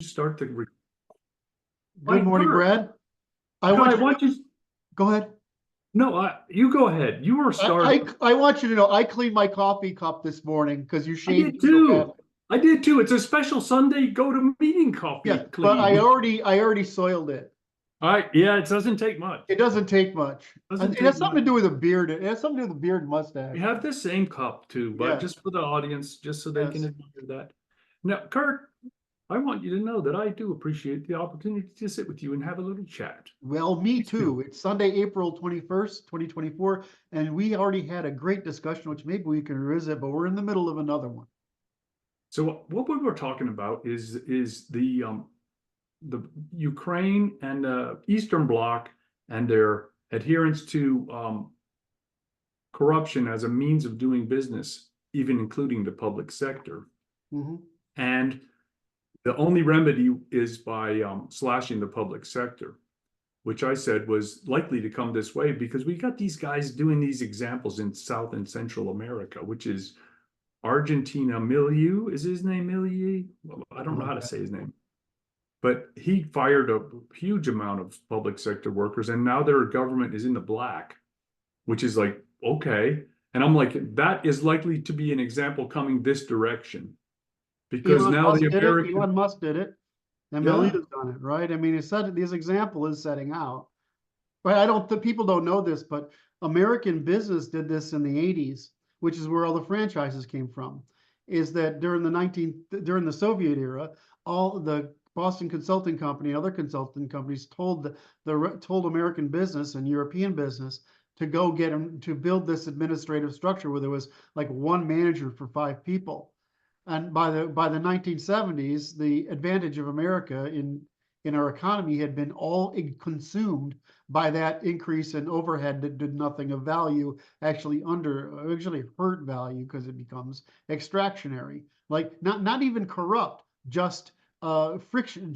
Start the. Good morning, Kurt, Brad. I I want you want to you. go ahead. No, you go ahead. You were starting. I want you to know I cleaned my coffee cup this morning because you I shamed did me so too. badly. I did too. It's a special Sunday go to meeting Yeah, coffee but clean. I already soiled it. All right. Yeah, it doesn't take much. It doesn't take much. Doesn't It take has much. something to do with a beard. It has something to do with the beard and We mustache. have the same cup too, but Yes, just for the audience, just so they can yes. admire that. Now, Kurt, I want you to know that I do appreciate the opportunity to sit with you and have a little chat. Well, me Please do. too. It's Sunday, April 21st, 2024, and we already had a great discussion, which maybe we can revisit, but we're in the middle of another one. So what we were talking about is the Ukraine and the Eastern Bloc and their adherence to corruption as a means of doing business, even including the public sector. Mhm. And the only remedy is by slashing the public sector, which I said was likely to come this way because we got these guys doing these examples in South and Central America, which is Argentina. Milieu is his name. Milieu. I don't know how to say his name. But he fired a huge amount of public sector workers, and now their government is in the black, which is like, okay. And I'm like, that is likely to be an example coming this direction because Elon now the Musk did it. American, Elon Musk did it. And yeah, Melia's done it, right? I mean, this example is setting out. But I don't, the people don't know this, but American business did this in the 80s, which is where all the franchises came from. Is that during the Soviet era, all the Boston Consulting Company and other consulting companies told American business and European business to go get them to build this administrative structure where there was like one manager for 5 people. And by the 1970s, the advantage of America in our economy had been all consumed by that increase in overhead that did nothing of value, actually hurt value because it becomes extractionary, like not even corrupt, just friction.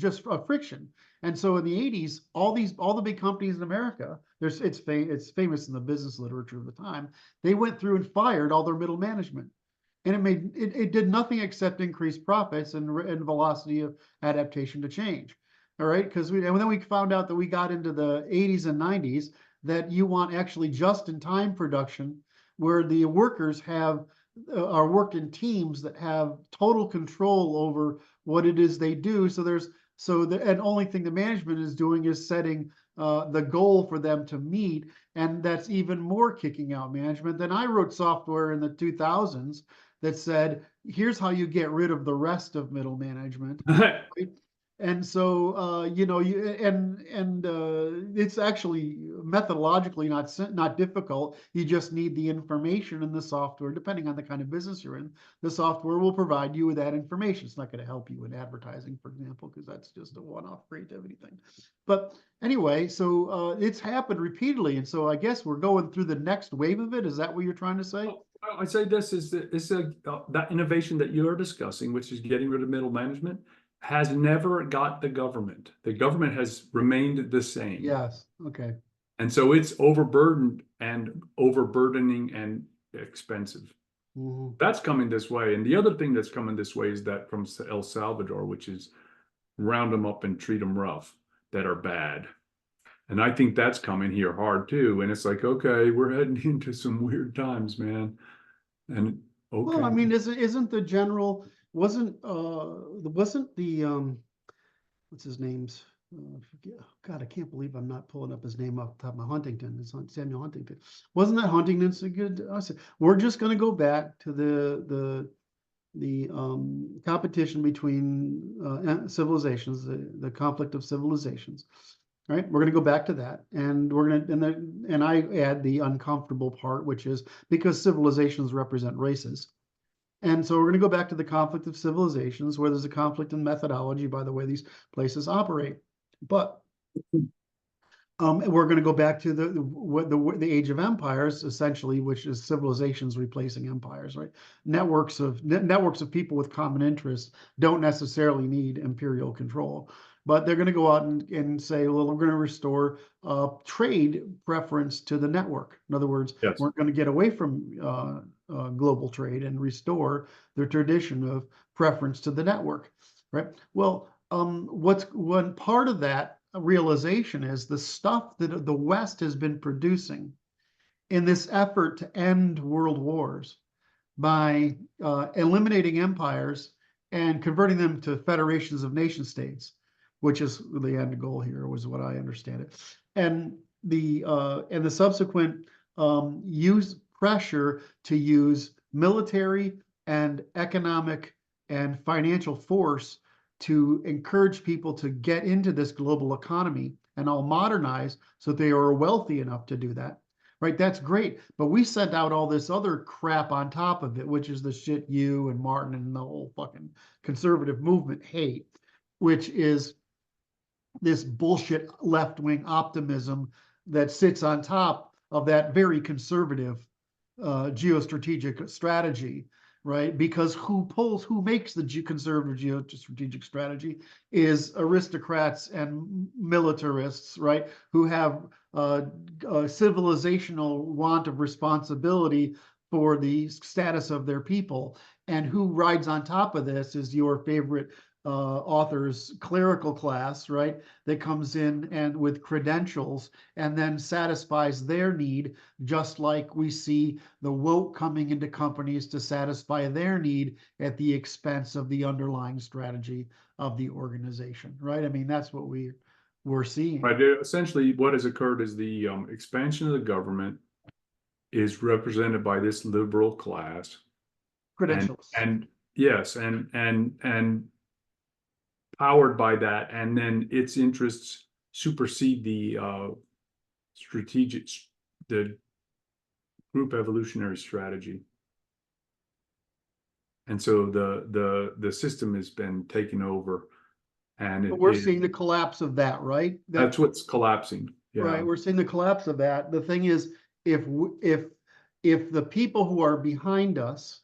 And so in the 80s, all the big companies in America, it's famous in the business literature of the time, they went through and fired all their middle management. And it did nothing except increase profits and velocity of adaptation to change. All right, because and then we found out that we got into the 80s and 90s that you want actually just-in-time production where the workers are worked in teams that have total control over what it is they do. And only thing the management is doing is setting the goal for them to meet, and that's even more kicking out management. Then I wrote software in the 2000s that said, here's how you get rid of the rest of middle management. Right? And so, it's actually methodologically not difficult. You just need the information in the software, depending on the kind of business you're in. The software will provide you with that information. It's not going to help you in advertising, for example, because that's just a one-off creativity thing. But anyway, so it's happened repeatedly, and so I guess we're going through the next wave of it. Is that what you're trying to say? I say this is that innovation that you're discussing, which is getting rid of middle management, has never got the government. The government has remained the same. Yes. Okay. And so it's overburdened and overburdening and expensive. Mm-hmm. That's coming this way. And the other thing that's coming this way is that from El Salvador, which is round them up and treat them rough that are bad. And I think that's coming here hard too. And it's like, okay, we're heading into some weird times, man. And Well, I okay. mean, isn't the general wasn't the what's his name's God, I can't believe I'm not pulling up his name off the top of my Huntington. It's Samuel Huntington. Wasn't that Huntington's a good? I said we're just going to go back to the competition between civilizations, the conflict of civilizations. Right, we're going to go back to that, and we're going to and I add the uncomfortable part, which is because civilizations represent races. And so we're going to go back to the conflict of civilizations, where there's a conflict in methodology by the way these places operate. But we're going to go back to the age of empires, essentially, which is civilizations replacing empires, right? Networks of people with common interests don't necessarily need imperial control, but they're going to go out and say, well, we're going to restore trade preference to the network. In other words, Yes. we're going to get away from global trade and restore the tradition of preference to the network, right? Well, what's one part of that realization is the stuff that the West has been producing in this effort to end world wars by eliminating empires and converting them to federations of nation states, which is the end goal here, was what I understand it. And the subsequent use pressure to use military and economic and financial force to encourage people to get into this global economy and all modernize so they are wealthy enough to do that. Right, that's great, but we sent out all this other crap on top of it, which is the shit you and Martin and the whole fucking conservative movement hate, which is this bullshit left-wing optimism that sits on top of that very conservative geostrategic strategy, right? Because who makes the conservative geostrategic strategy is aristocrats and militarists, right? Who have a civilizational want of responsibility for the status of their people. And who rides on top of this is your favorite author's clerical class, right? That comes in and with credentials and then satisfies their need, just like we see the woke coming into companies to satisfy their need at the expense of the underlying strategy of the organization, right? I mean, that's what we're seeing. Right. Essentially, what has occurred is the expansion of the government is represented by this liberal class, Credentials. and yes, and powered by that, and then its interests supersede the the group evolutionary strategy. And so the system has been taken over, and We're seeing the collapse of that, right? That's what's collapsing. Yeah. Right, we're seeing the collapse of that. The thing is, if the people who are behind us,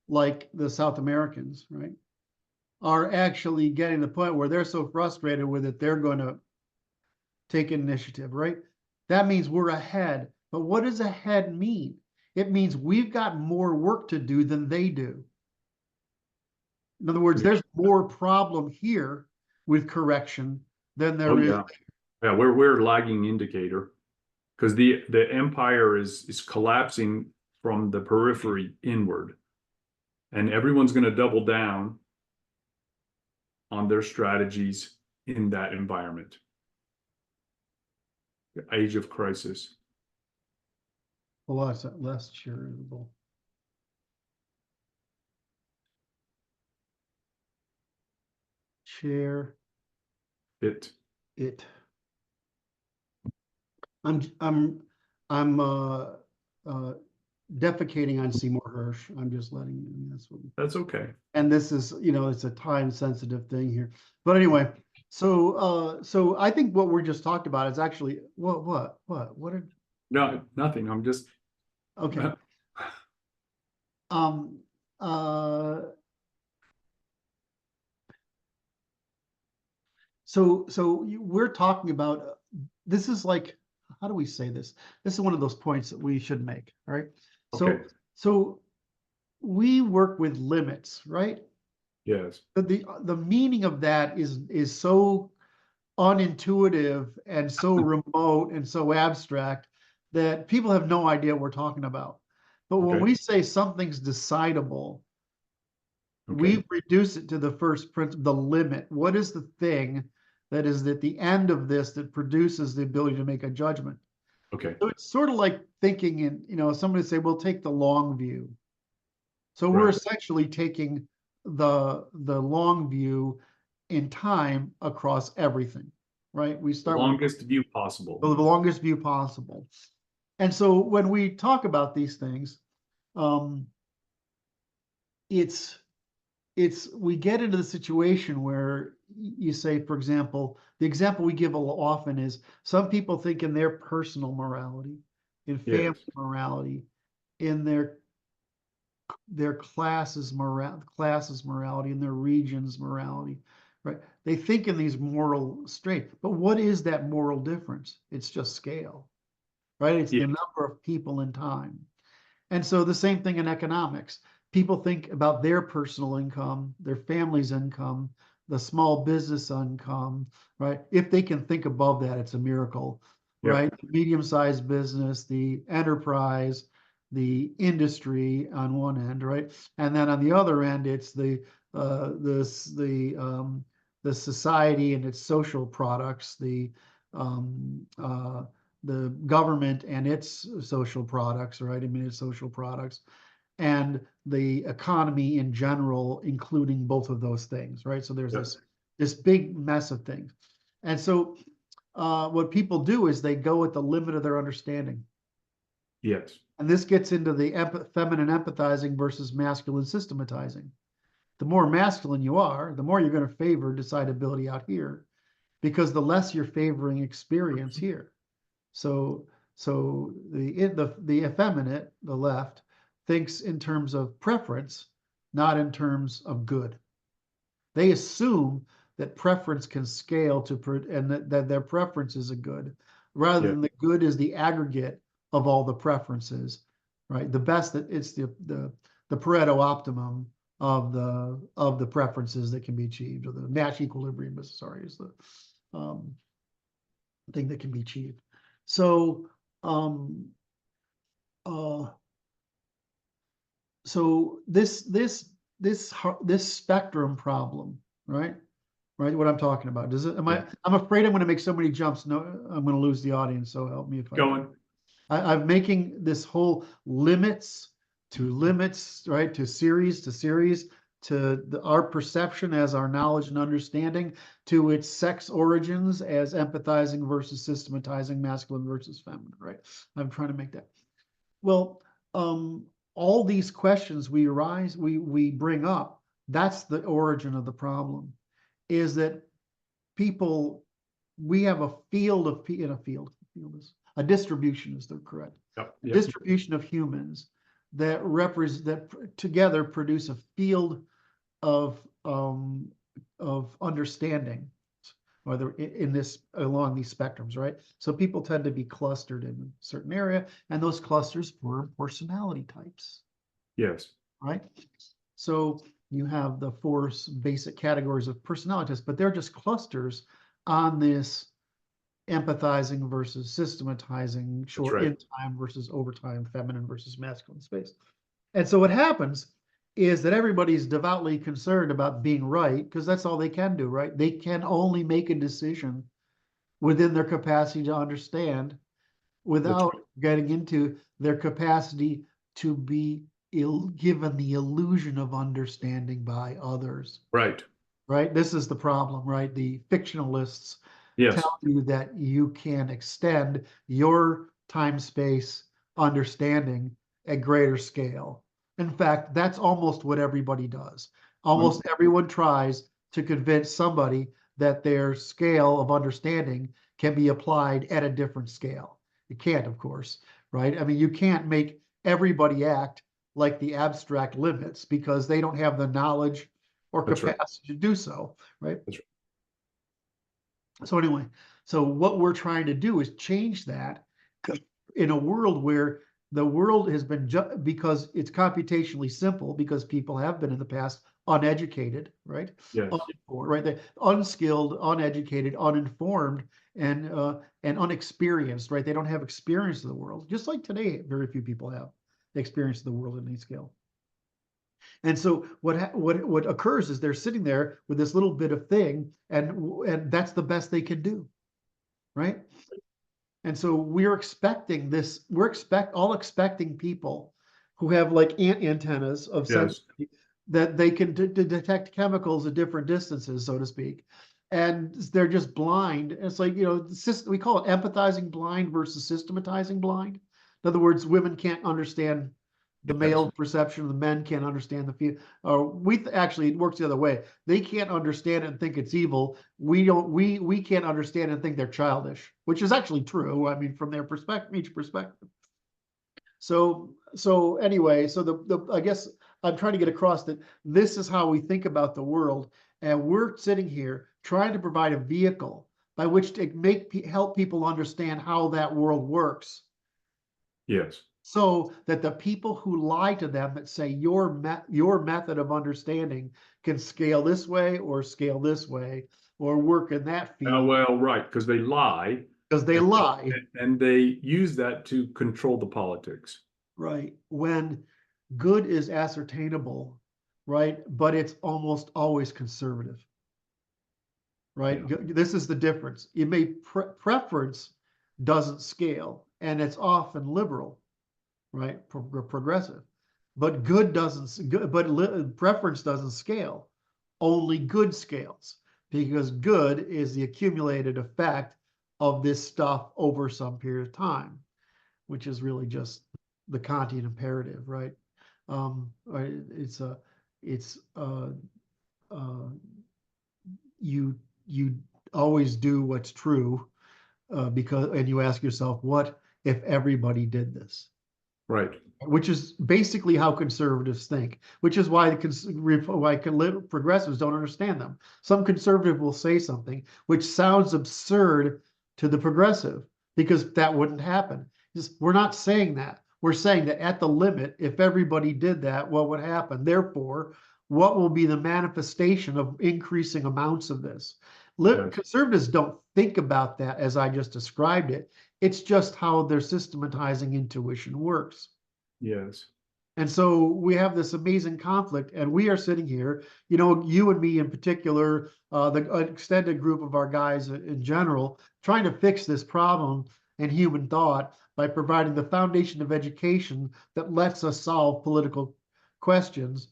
like the South Americans, right, are actually getting to the point where they're so frustrated with it, they're going to take initiative, right? That means we're ahead. But what does ahead mean? It means we've got more work to do than they do. In other words, there's more problem here with correction than there is. Yeah, we're a lagging indicator, because the empire is collapsing from the periphery inward, and everyone's going to double down on their strategies in that environment. The age of crisis. Well, that's less charitable. Share it. I'm defecating on Seymour Hirsch. I'm just letting you know, that's okay. And this is, it's a time sensitive thing here. But anyway, so I think what we're just talked about is actually what did no, nothing. I'm just okay. So we're talking about this is like, how do we say this? This is one of those points that we should make, all right? okay. So we work with limits, right? Yes. But the meaning of that is so unintuitive and so remote and so abstract that people have no idea what we're talking about. But when we say something's decidable, we reduce it to the first principle, the limit. What is the thing that is at the end of this that produces the ability to make a judgment? Okay. So it's sort of like thinking in, somebody say, we'll take the long view. So we're essentially taking the long view in time across everything, right? We start the longest view possible. The longest view possible. And so when we talk about these things, we get into the situation where you say, for example, the example we give often is some people think in their personal morality, in family morality, in their classes morality, in their region's morality, right? They think in these moral straight, but what is that moral difference? It's just scale, right? It's the number of people in time. And so the same thing in economics. People think about their personal income, their family's income, the small business income, right? If they can think above that, it's a miracle, Yep. right? Medium-sized business, the enterprise, the industry on one end, right? And then on the other end, it's the society and its social products, the government and its social products, right? I mean, its social products, and the economy in general, including both of those things, right? So there's this big mess of things. And so what people do is they go at the limit of their understanding. Yes. And this gets into the feminine empathizing versus masculine systematizing. The more masculine you are, the more you're going to favor decidability out here, because the less you're favoring experience here. So the effeminate, the left, thinks in terms of preference, not in terms of good. They assume that preference can scale and that their preference is a good, rather than the good is the aggregate of all the preferences, right? The best, that it's the Pareto optimum of the preferences that can be achieved, or the Nash equilibrium, sorry, is the thing that can be achieved. So so this spectrum problem, right? Right, what I'm talking about. Does it? I'm afraid I'm going to make so many jumps. No, I'm going to lose the audience. So help me if I'm making this whole limits to limits, right? To series, to our perception as our knowledge and understanding, to its sex origins as empathizing versus systematizing, masculine versus feminine, right? I'm trying to make that. Well, all these questions we bring up, that's the origin of the problem, is that people, we have a field of, a distribution is the correct, distribution of humans that together produce a field of understanding, whether in this, along these spectrums, right? So people tend to be clustered in a certain area, and those clusters form personality types. Yes. Right? So you have the four basic categories of personality types, but they're just clusters on this empathizing versus systematizing, short in time versus overtime, feminine versus masculine space. And so what happens is that everybody's devoutly concerned about being right, because that's all they can do, right? They can only make a decision within their capacity to understand, without getting into their capacity to be given the illusion of understanding by others. Right. Right? This is the problem, right? The fictionalists tell you that you can extend your time-space understanding at greater scale. In fact, that's almost what everybody does. Almost everyone tries to convince somebody that their scale of understanding can be applied at a different scale. It can't, of course, right? I mean, you can't make everybody act like the abstract limits, because they don't have the knowledge or capacity to do so, right? So anyway, so what we're trying to do is change that in a world where the world has been, because it's computationally simple, because people have been in the past uneducated, right? Yes. Uninformed, right? They're unskilled, uneducated, uninformed, and unexperienced, right? They don't have experience of the world. Just like today, very few people have experience of the world at any scale. And so what occurs is they're sitting there with this little bit of thing, and that's the best they can do, right? And so we're expecting this. We're expecting people who have like antennas of sense that they can detect chemicals at different distances, so to speak, and they're just blind. It's like, we call it empathizing blind versus systematizing blind. In other words, women can't understand the male perception, the men can't understand the female. Actually, it works the other way. They can't understand it and think it's evil. We can't understand it and think they're childish, which is actually true. I mean, from their perspective, each perspective. So anyway, I guess I'm trying to get across that this is how we think about the world, and we're sitting here trying to provide a vehicle by which to help people understand how that world works. Yes. so that the people who lie to them that say your method of understanding can scale this way or scale this way or work in that field Well, right, because they lie because they and, lie, and they use that to control the politics. right? When good is ascertainable, right? But it's almost always conservative, right? Yeah, This is the difference. It may preference doesn't scale and it's often liberal, right? Progressive, but good doesn't, but preference doesn't scale. Only good scales because good is the accumulated effect of this stuff over some period of time, which is really just the Kantian imperative, right? It's a, it's uh, you always do what's true because, and you ask yourself, what if everybody did this? right. Which is basically how conservatives think, which is why progressives don't understand them. Some conservative will say something which sounds absurd to the progressive because that wouldn't happen. We're not saying that. We're saying that at the limit, if everybody did that, what would happen? Therefore, what will be the manifestation of increasing amounts of this? Yes, Conservatives don't think about that as I just described it. It's just how their systematizing intuition works. yes, And so we have this amazing conflict, and we are sitting here, you and me in particular, the extended group of our guys in general, trying to fix this problem in human thought by providing the foundation of education that lets us solve political questions,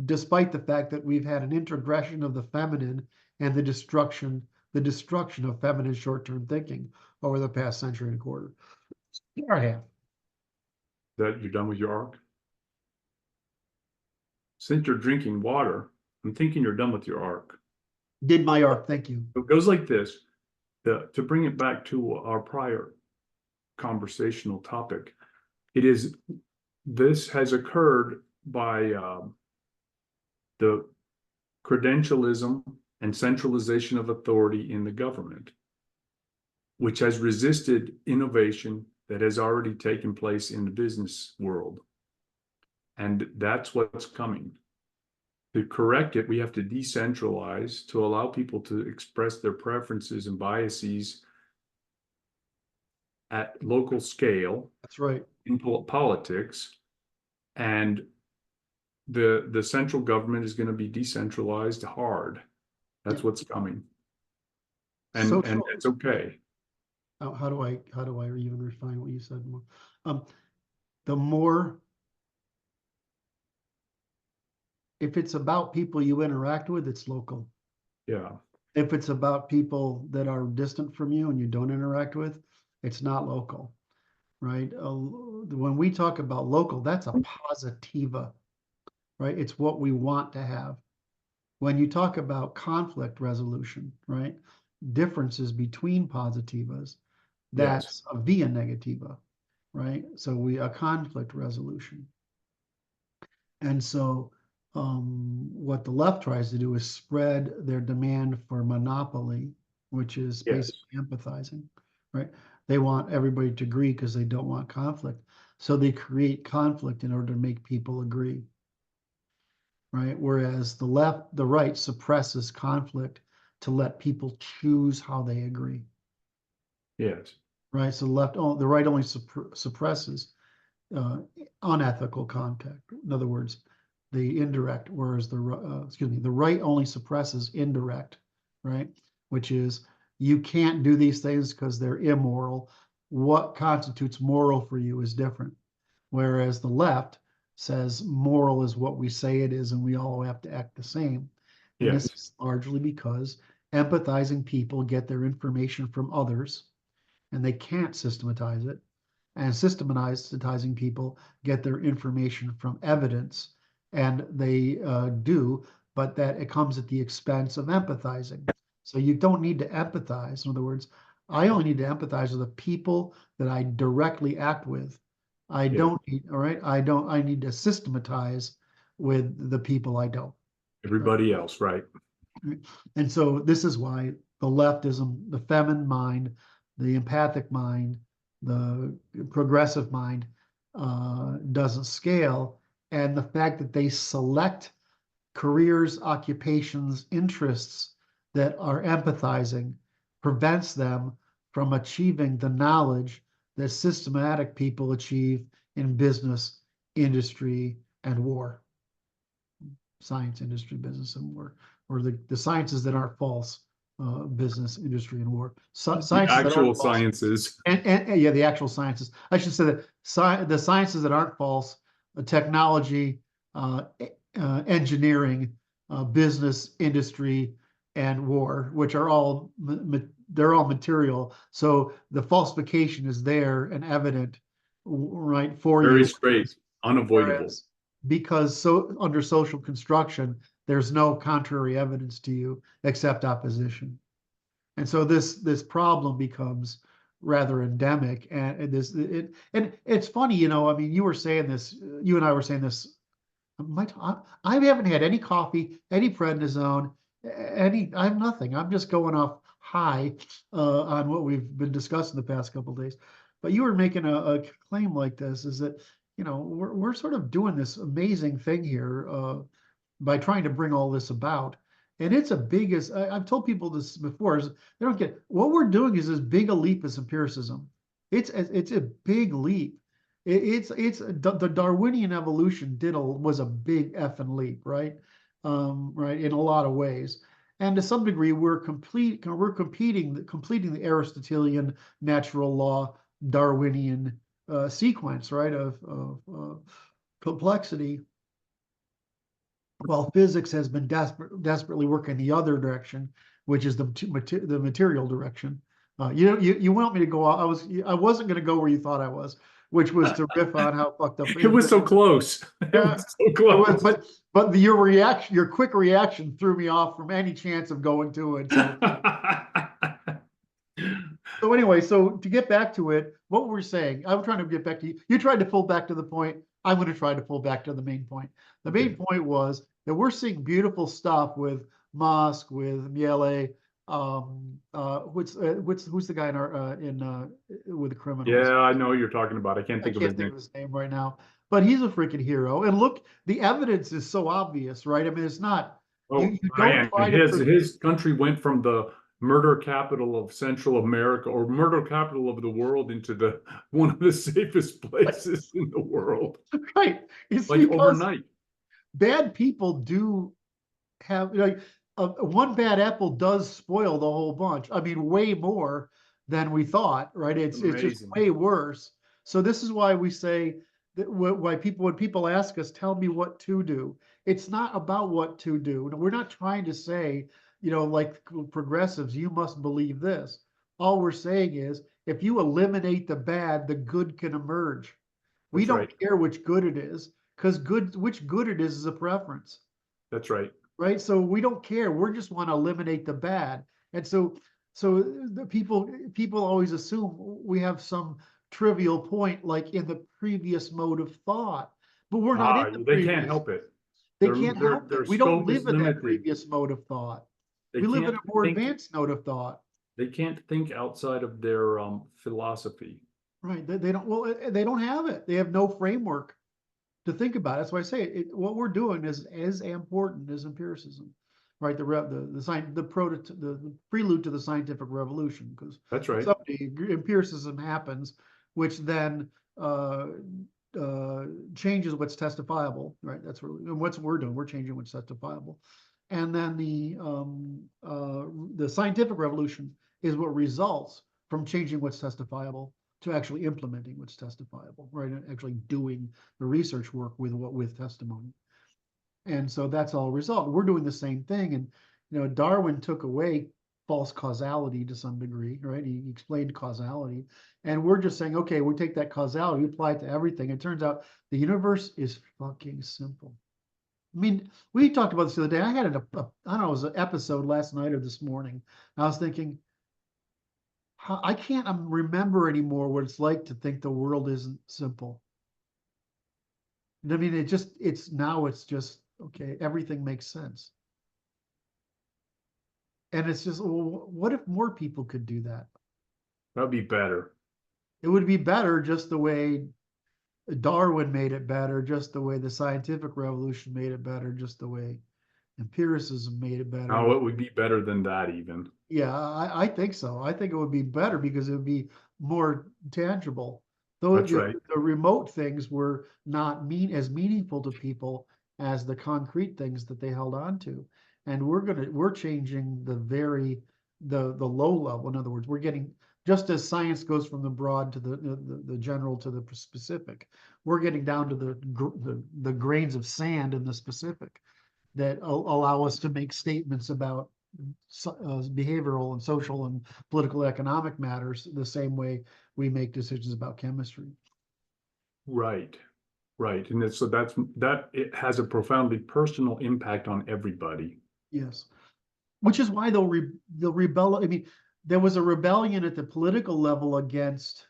despite the fact that we've had an introgression of the feminine and the destruction of feminine short-term thinking over the past century and a quarter. Or half. that you're done with your arc. Since you're drinking water, I'm thinking you're done with your arc. Did my arc, thank you. It goes like this. To bring it back to our prior conversational topic, this has occurred by the credentialism and centralization of authority in the government, which has resisted innovation that has already taken place in the business world. And that's what's coming. To correct it, we have to decentralize to allow people to express their preferences and biases at local scale That's right. in politics. And the central government is going to be decentralized hard. That's Yeah. what's coming. So And it's okay. how do I even refine what you said more? The more, if it's about people you interact with, it's local. Yeah. If it's about people that are distant from you and you don't interact with, it's not local, right? When we talk about local, that's a positiva, right? It's what we want to have. When you talk about conflict resolution, right? Differences between positivas, Yes. that's a via negativa, right? So a conflict resolution. And so what the left tries to do is spread their demand for monopoly, which is Yes. basically empathizing, right? They want everybody to agree because they don't want conflict. So they create conflict in order to make people agree, right? Whereas the right suppresses conflict to let people choose how they agree, Yes. right? So the right only suppresses uh, unethical contact. In other words, the indirect, whereas the right only suppresses indirect, right? Which is you can't do these things because they're immoral. What constitutes moral for you is different. Whereas the left says moral is what we say it is, and we all have to act the same. And this Yes. is largely because empathizing people get their information from others, and they can't systematize it, and systematizing people get their information from evidence, and they do, but that it comes at the expense of empathizing. So you don't need to empathize. In other words, I only need to empathize with the people that I directly act with. I Yeah. don't need, all right, I need to systematize with the people I don't. Everybody else, right? And so this is why the leftism, the feminine mind, the empathic mind, the progressive mind doesn't scale. And the fact that they select careers, occupations, interests that are empathizing prevents them from achieving the knowledge that systematic people achieve in business, industry, and war. Science, industry, business, and war, or the sciences that aren't false, business, industry, and war. The Sciences that actual aren't false, sciences. and yeah, the actual sciences. I should say that the sciences that aren't false, technology, engineering, business, industry, and war, which are all they're all material. So the falsification is there and evident, right, for Very you. straight, unavoidable. Whereas because so under social construction, there's no contrary evidence to you except opposition. And so this problem becomes rather endemic. And it's funny, you know, I mean, you were saying this, you and I were saying this. I haven't had any coffee, any prednisone, I have nothing. I'm just going off high on what we've been discussing the past couple of days. But you were making a claim like this, is that, you know, we're sort of doing this amazing thing here by trying to bring all this about. And it's a big, as I've told people this before, is they don't get what we're doing is as big a leap as empiricism. It's a big leap. It's the Darwinian evolution was a big effing leap, right? Right, in a lot of ways. And to some degree, we're completing the Aristotelian natural law Darwinian sequence, right, of complexity, while physics has been desperately working the other direction, which is the material direction. You want me to go? I wasn't going to go where you thought I was, which was to riff on how fucked up It was so close. It was so close. But your quick reaction threw me off from any chance of going to it. So. So anyway, so to get back to it, what we're saying, I'm trying to get back to you. You tried to pull back to the point. I'm going to try to pull back to the main point. The main point was that we're seeing beautiful stuff with Musk, with Miele. Who's the guy in our with the criminals? Yeah, I know who you're talking about. I can't think of his name right now, but he's a freaking hero. And look, the evidence is so obvious, right? I mean, it's not. Oh, you don't man, try to his country went from the murder capital of Central America or murder capital of the world into the one of the safest places in the world. Right. It's like overnight. Bad people do have, like, one bad apple does spoil the whole bunch. I mean, way more than we thought, right? It's just way worse. So this is why we say that when people ask us, tell me what to do. It's not about what to do. We're not trying to say, you know, like progressives, you must believe this. All we're saying is, if you eliminate the bad, the good can emerge. We don't care which good it is, because which good it is a preference. That's right. Right. So we don't care. We just want to eliminate the bad. And so the people always assume we have some trivial point, like in the previous mode of thought, but we're not in the previous. They can't help it. They can't help it. We don't live in that previous mode of thought. We live in a more advanced mode of thought. They can't think outside of their philosophy. Right. They don't. Well, they don't have it. They have no framework to think about. That's why I say what we're doing is as important as empiricism, right? The prelude to the scientific revolution, because that's right. Someday empiricism happens, which then changes what's testifiable, right? That's what we're doing. We're changing what's testifiable, and then the scientific revolution is what results from changing what's testifiable to actually implementing what's testifiable, right? And actually doing the research work with testimony. And so that's all result. We're doing the same thing. And, you know, Darwin took away false causality to some degree, right? He explained causality. And we're just saying, okay, we take that causality, we apply it to everything. It turns out the universe is fucking simple. I mean, we talked about this the other day. I had I don't know, it was an episode last night or this morning. I was thinking, I can't remember anymore what it's like to think the world isn't simple. I mean, it's just, okay, everything makes sense. And it's just, well, what if more people could do that? That'd be better. it would be better just the way Darwin made it better, just the way the scientific revolution made it better, just the way empiricism made it better. No, it would be better than that even. Yeah, I think so. I think it would be better because it would be more tangible. Though That's right. the remote things were not as meaningful to people as the concrete things that they held on to. And we're changing the low level. In other words, we're getting, just as science goes from the broad to the general to the specific, we're getting down to the grains of sand in the specific that allow us to make statements about behavioral and social and political economic matters the same way we make decisions about chemistry. Right. Right. And so that it has a profoundly personal impact on everybody. Yes, which is why they'll rebel. I mean, there was a rebellion at the political level against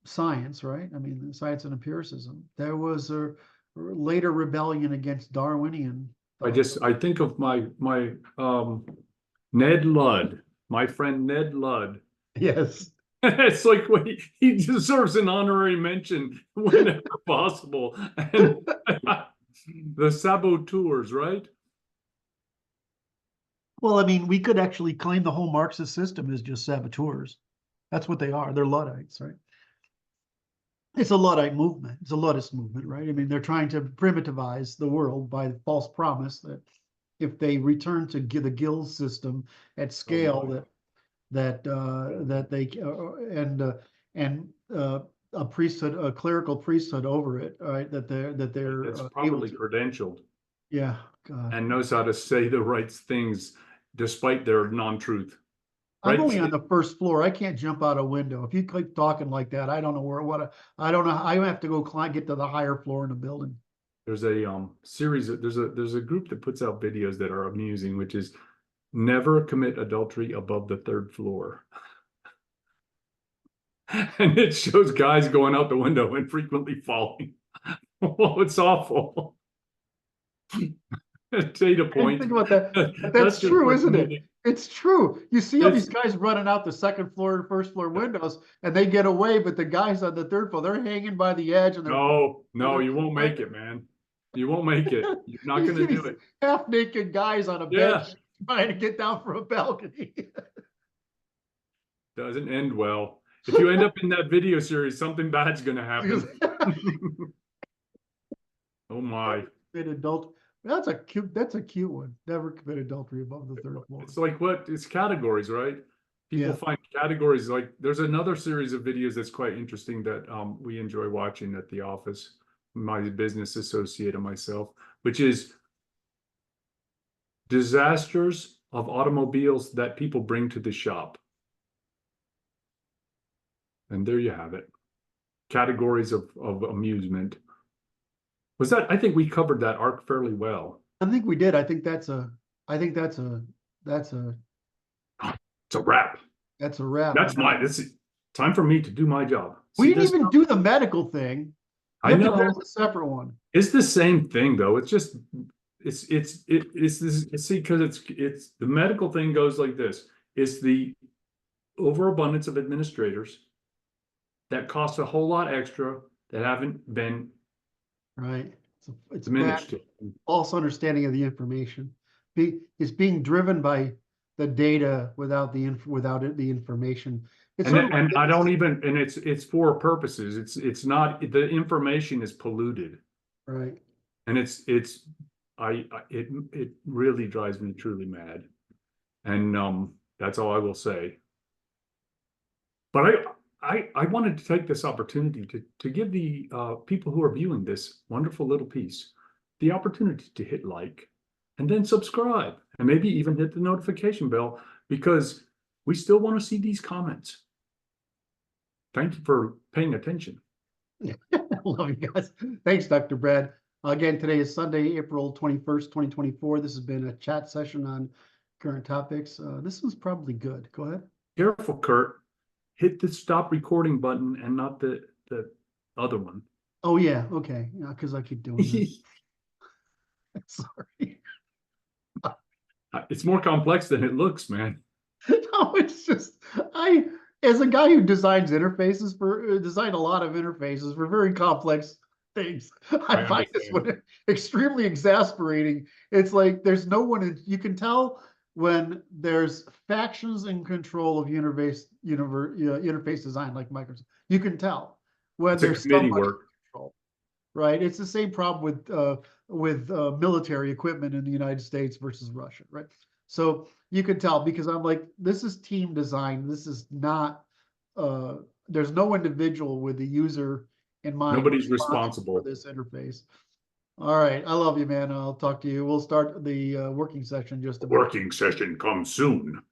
science, right? I mean, science and empiricism. There was a later rebellion against Darwinian. I think of my Ned Ludd, my friend Ned Ludd. Yes. It's like he deserves an honorary mention whenever possible. And the saboteurs, right? Well, I mean, we could actually claim the whole Marxist system is just saboteurs. That's what they are. They're Luddites, right? It's a Luddite movement. It's a Luddist movement, right? I mean, they're trying to primitivize the world by the false promise that if they return to the guild system at scale, that they and a priesthood, a clerical priesthood over it, right? That they're That's properly credentialed. Yeah, God. And knows how to say the right things despite their non-truth. I'm Right? only on the first floor. I can't jump out a window. If you keep talking like that, I don't know I don't know. I have to go get to the higher floor in the building. There's a series of, there's a group that puts out videos that are amusing, which is never commit adultery above the third floor. And it shows guys going out the window and frequently falling. Oh, it's awful. Data point. Think about that. But that's true, isn't it? It's true. You see all these guys running out the second floor and first floor windows, and they get away, but the guys on the third floor, they're hanging by the edge, and they're no, you won't make it, man. You won't make it. You're not going to do it. Half naked guys on a bench trying to get down from a balcony. Doesn't end well. If you end up in that video series, something bad's going to happen. Oh my. That's a cute one. Never commit adultery above the third floor. It's like it's categories, right? People find categories. Like there's another series of videos that's quite interesting that we enjoy watching at the office, my business associate and myself, which is disasters of automobiles that people bring to the shop. And there you have it. Categories of amusement. I think we covered that arc fairly well. I think we did. I think that's a it's a wrap. That's a wrap. This is time for me to do my job. We didn't even do the medical thing. I know that's a separate one. It's the same thing though. It's just it's see, because it's the medical thing goes like this. It's the overabundance of administrators that cost a whole lot extra that haven't been right. It's diminished. False understanding of the information. It's being driven by the data without the information. It's for purposes. It's not, the information is polluted. Right. And it really drives me truly mad. And that's all I will say. But I wanted to take this opportunity to give the people who are viewing this wonderful little piece the opportunity to hit like and then subscribe and maybe even hit the notification bell, because we still want to see these comments. Thank you for paying attention. Love you guys. Thanks, Dr. Brad. Again, today is Sunday, April 21st, 2024. This has been a chat session on current topics. This one's probably good. Go ahead. Careful, Kurt. Hit the stop recording button and not the other one. Oh yeah, okay. Yeah, because I keep doing this. Sorry. It's more complex than it looks, man. No, it's just as a guy who designs interfaces designed a lot of interfaces for very complex things, I I find this understand. one extremely exasperating. It's like there's no one you can tell when there's factions in control of interface design like Microsoft. You can tell when It's a there's committee somebody work. in control, right? It's the same problem with military equipment in the United States versus Russia, right? So you can tell because I'm like, this is team design. This is not. Uh, there's no individual with the user in mind Nobody's responsible for responsible. this interface. All right, I love you, man. I'll talk to you. We'll start the working session just a bit. Working session comes soon.